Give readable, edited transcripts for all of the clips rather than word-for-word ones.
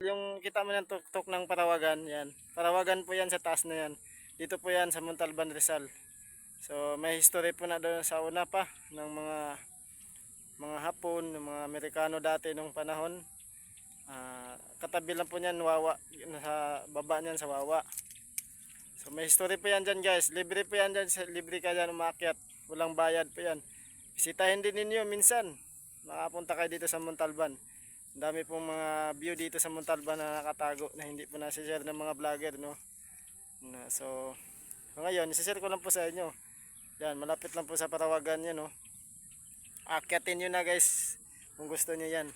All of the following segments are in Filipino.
Yung kita mo ng tuktok ng Parawagan, yan. Parawagan po yan sa taas na yan. Dito po yan sa Montalban, Rizal. So may history po na doon sa una pa ng mga Hapon, ng mga Amerikano dati nung panahon. Katabi lang po niyan Wawa, sa baba niyan sa Wawa. So may history po yan dyan guys. Libre po yan dyan, libre ka dyan umakyat. Walang bayad po yan. Bisitahin din ninyo minsan. Makapunta kayo dito sa Montalban. Ang dami pong mga view dito sa Montalban na nakatago na hindi po nasi-share ng mga vlogger, no. So ngayon, isi-share ko lang po sa inyo. Yan, malapit lang po sa Parawagan yan, no. Akyatin nyo na guys kung gusto nyo yan.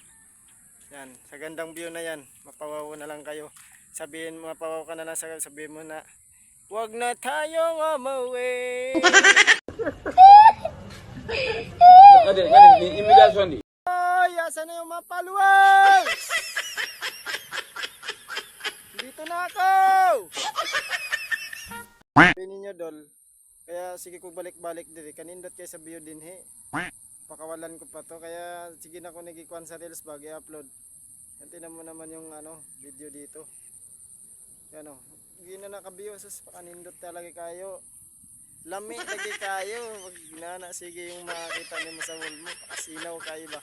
Yan, sa gandang view na yan, mapawaw na lang kayo. Mapawaw ka na lang, sabihin mo na, wag na tayong umuwi. Ay, asan na yung mga followers? Dito na ako. Sabi ninyo dol, kaya sige ko balik-balik diri, kanindot kayo sa view din he. Pakawalan ko pa to, kaya sige na ko nagikuan sa reels bago i-upload. Yan, tinan mo naman yung video dito. Yan o, hindi na naka-view, sus, pakanindot talaga kayo. Lami lagi kayo, wag na sige yung makakita niyo sa wall mo, pakasinaw kayo ba?